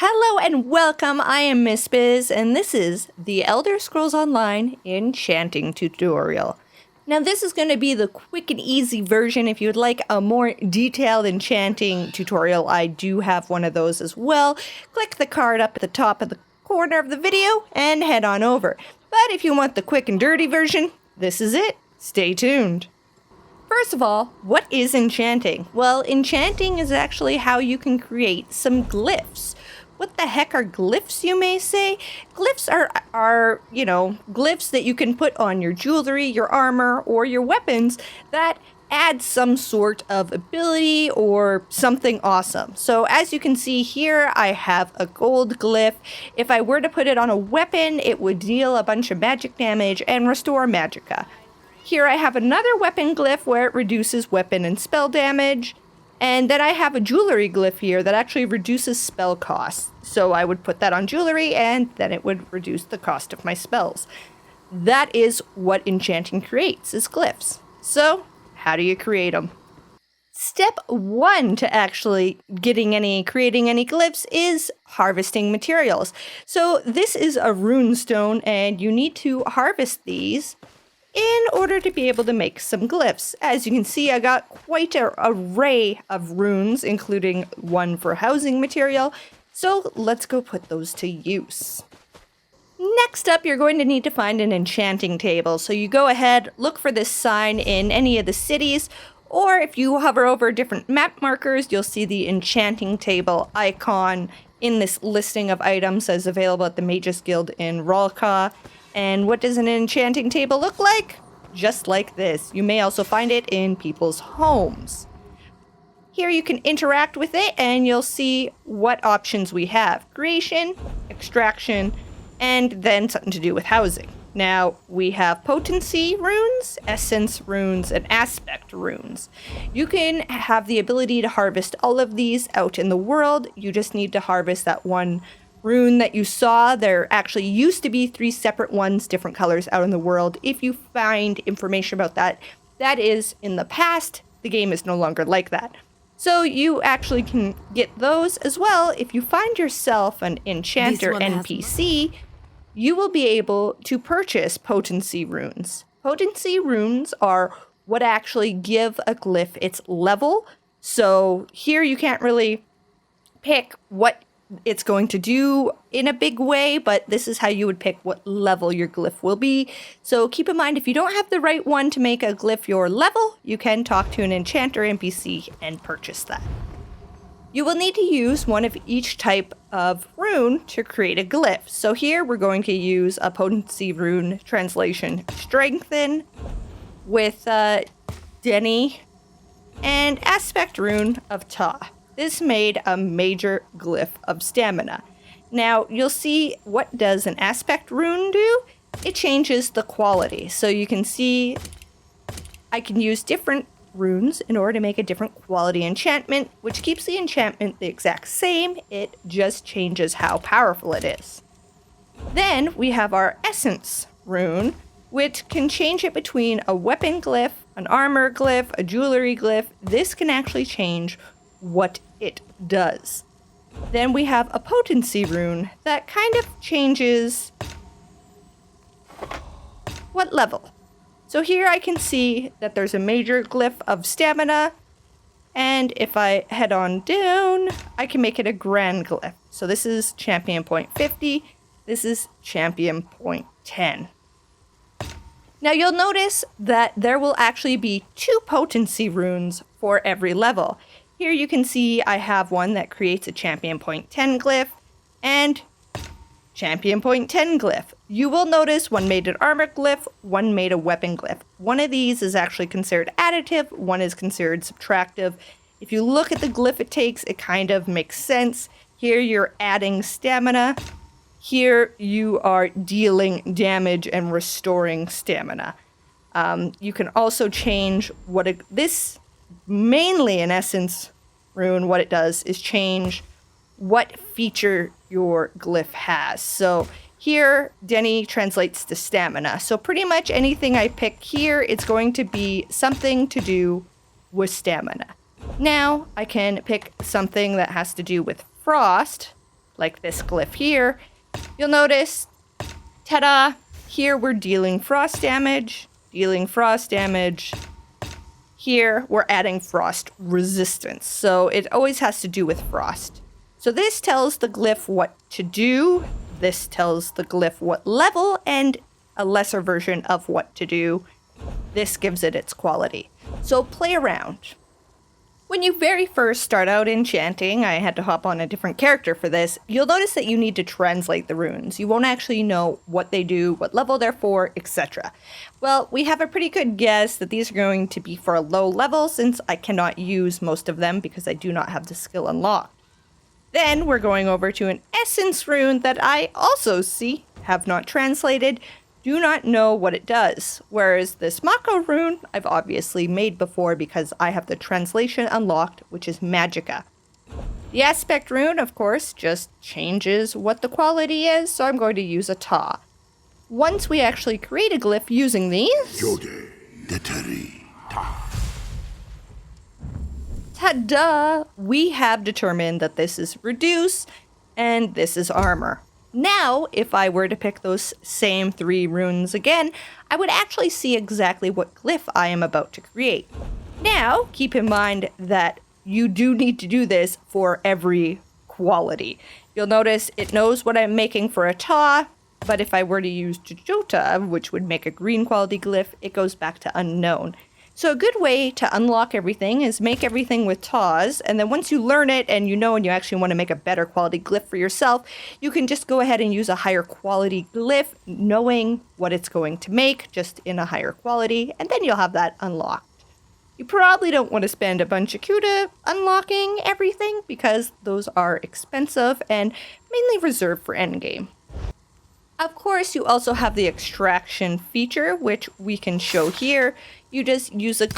Hello and welcome, I am Miss Bizz, and this is the Elder Scrolls Online Enchanting tutorial. Now this is going to be the quick and easy version. If you would like a more detailed enchanting tutorial, I do have one of those as well. Click the card up at the top of the corner of the video and head on over. But if you want the quick and dirty version, this is it. Stay tuned. First of all, what is enchanting? Well, enchanting is actually how you can create some glyphs. What the heck are glyphs, you may say? Glyphs are glyphs that you can put on your jewelry, your armor, or your weapons that add some sort of ability or something awesome. So as you can see here, I have a gold glyph. If I were to put it on a weapon, it would deal a bunch of magic damage and restore magicka. Here I have another weapon glyph where it reduces weapon and spell damage. And then I have a jewelry glyph here that actually reduces spell costs. So I would put that on jewelry and then it would reduce the cost of my spells. That is what enchanting creates, is glyphs. So how do you create them? Step one to actually creating any glyphs is harvesting materials. So this is a rune stone and you need to harvest these in order to be able to make some glyphs. As you can see, I got quite an array of runes, including one for housing material. So let's go put those to use. Next up, you're going to need to find an enchanting table. So you go ahead, look for this sign in any of the cities, or if you hover over different map markers, you'll see the enchanting table icon in this listing of items as available at the Mages Guild in Ralka. And what does an enchanting table look like? Just like this. You may also find it in people's homes. Here you can interact with it and you'll see what options we have. Creation, extraction, and then something to do with housing. Now, we have potency runes, essence runes, and aspect runes. You can have the ability to harvest all of these out in the world. You just need to harvest that one rune that you saw. There actually used to be 3 separate ones, different colors out in the world. If you find information about that, that is in the past. The game is no longer like that. So you actually can get those as well. If you find yourself an enchanter NPC, you will be able to purchase potency runes. Potency runes are what actually give a glyph its level. So here you can't really pick what it's going to do in a big way, but this is how you would pick what level your glyph will be. So keep in mind, if you don't have the right one to make a glyph your level, you can talk to an enchanter NPC and purchase that. You will need to use one of each type of rune to create a glyph. So here we're going to use a potency rune translation strengthen with Denny and aspect rune of Ta. This made a major glyph of stamina. Now, you'll see, what does an aspect rune do? It changes the quality. So you can see I can use different runes in order to make a different quality enchantment, which keeps the enchantment the exact same. It just changes how powerful it is. Then we have our essence rune, which can change it between a weapon glyph, an armor glyph, a jewelry glyph. This can actually change what it does. Then we have a potency rune that kind of changes what level. So here I can see that there's a major glyph of stamina, and if I head on down, I can make it a grand glyph. So this is champion point 50, this is champion point 10. Now you'll notice that there will actually be 2 potency runes for every level. Here you can see I have one that creates a champion point 10 glyph and champion point 10 glyph. You will notice one made an armor glyph, one made a weapon glyph. One of these is actually considered additive, one is considered subtractive. If you look at the glyph it takes, it kind of makes sense. Here you're adding stamina. Here you are dealing damage and restoring stamina. You can also change this mainly an essence rune, what it does is change what feature your glyph has. So here, Denny translates to stamina. So pretty much anything I pick here, it's going to be something to do with stamina. Now I can pick something that has to do with frost, like this glyph here, you'll notice, ta-da, here we're dealing frost damage. Here we're adding frost resistance. So it always has to do with frost. So this tells the glyph what to do. This tells the glyph what level and a lesser version of what to do. This gives it its quality. So play around. When you very first start out enchanting, I had to hop on a different character for this, you'll notice that you need to translate the runes. You won't actually know what they do, what level they're for, etc. Well, we have a pretty good guess that these are going to be for a low level since I cannot use most of them because I do not have the skill unlocked. Then we're going over to an essence rune that I also have not translated, do not know what it does. Whereas this Mako rune, I've obviously made before because I have the translation unlocked, which is Magicka. The aspect rune, of course, just changes what the quality is, so I'm going to use a Ta. Once we actually create a glyph using these, ta-da! We have determined that this is reduce and this is armor. Now, if I were to pick those same 3 runes again, I would actually see exactly what glyph I am about to create. Now, keep in mind that you do need to do this for every quality. You'll notice it knows what I'm making for a Ta, but if I were to use Jojota, which would make a green quality glyph, it goes back to unknown. So a good way to unlock everything is make everything with TAs, and then once you learn it and you know and you actually want to make a better quality glyph for yourself, you can just go ahead and use a higher quality glyph, knowing what it's going to make, just in a higher quality, and then you'll have that unlocked. You probably don't want to spend a bunch of Kuta unlocking everything, because those are expensive and mainly reserved for endgame. Of course, you also have the extraction feature, which we can show here. You just use pick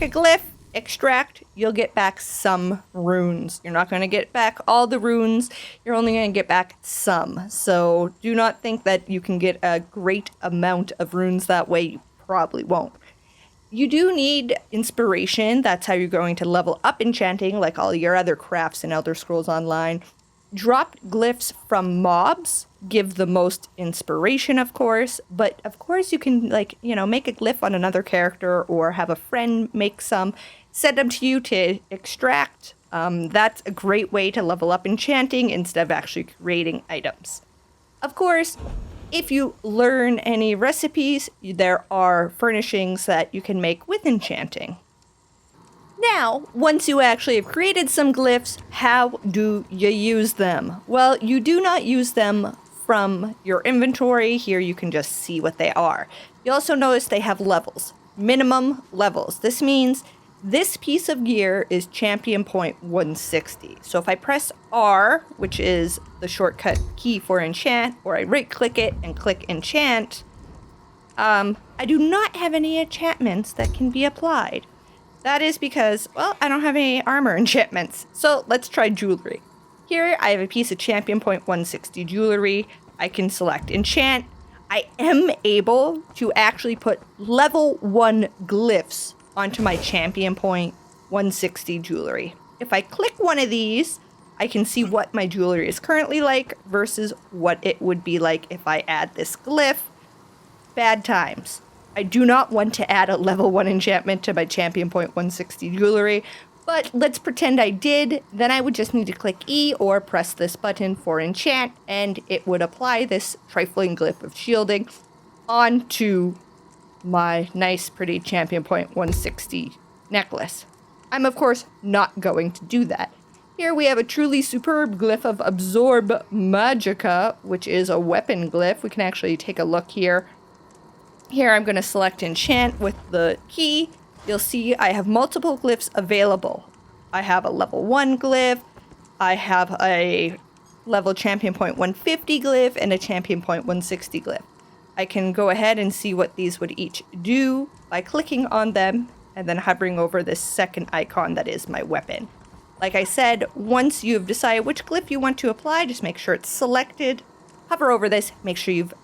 a glyph, extract, you'll get back some runes. You're not going to get back all the runes, you're only going to get back some. So do not think that you can get a great amount of runes that way, you probably won't. You do need inspiration, that's how you're going to level up enchanting, like all your other crafts in Elder Scrolls Online. Drop glyphs from mobs give the most inspiration, of course, but of course you can make a glyph on another character or have a friend make some, send them to you to extract. That's a great way to level up enchanting instead of actually creating items. Of course, if you learn any recipes, there are furnishings that you can make with enchanting. Now, once you actually have created some glyphs, how do you use them? Well, you do not use them from your inventory. Here you can just see what they are. You also notice they have levels, minimum levels. This means this piece of gear is champion point 160. So if I press R, which is the shortcut key for enchant, or I right click it and click enchant, I do not have any enchantments that can be applied. That is because, well, I don't have any armor enchantments. So let's try jewelry. Here I have a piece of champion point 160 jewelry. I can select enchant. I am able to actually put level 1 glyphs onto my champion point 160 jewelry. If I click one of these, I can see what my jewelry is currently like versus what it would be like if I add this glyph. Bad times. I do not want to add a level 1 enchantment to my champion point 160 jewelry, but let's pretend I did. Then I would just need to click E or press this button for enchant, and it would apply this trifling glyph of shielding onto my nice, pretty champion point 160 necklace. I'm, of course, not going to do that. Here we have a truly superb glyph of Absorb Magicka, which is a weapon glyph. We can actually take a look here. Here I'm going to select enchant with the key. You'll see I have multiple glyphs available. I have a level 1 glyph, I have a level champion point 150 glyph, and a champion point 160 glyph. I can go ahead and see what these would each do by clicking on them and then hovering over this second icon that is my weapon. Like I said, once you've decided which glyph you want to apply, just make sure it's selected. Hover over this, make sure you've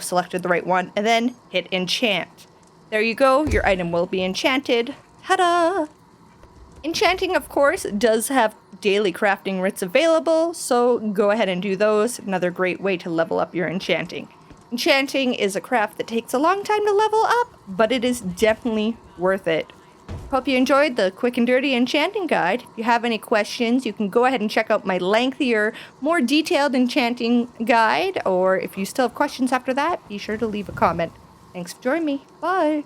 selected the right one, and then hit enchant. There you go, your item will be enchanted. Ta-da! Enchanting, of course, does have daily crafting writs available, so go ahead and do those. Another great way to level up your enchanting. Enchanting is a craft that takes a long time to level up, but it is definitely worth it. Hope you enjoyed the quick and dirty enchanting guide. If you have any questions, you can go ahead and check out my lengthier, more detailed enchanting guide, or if you still have questions after that, be sure to leave a comment. Thanks for joining me. Bye!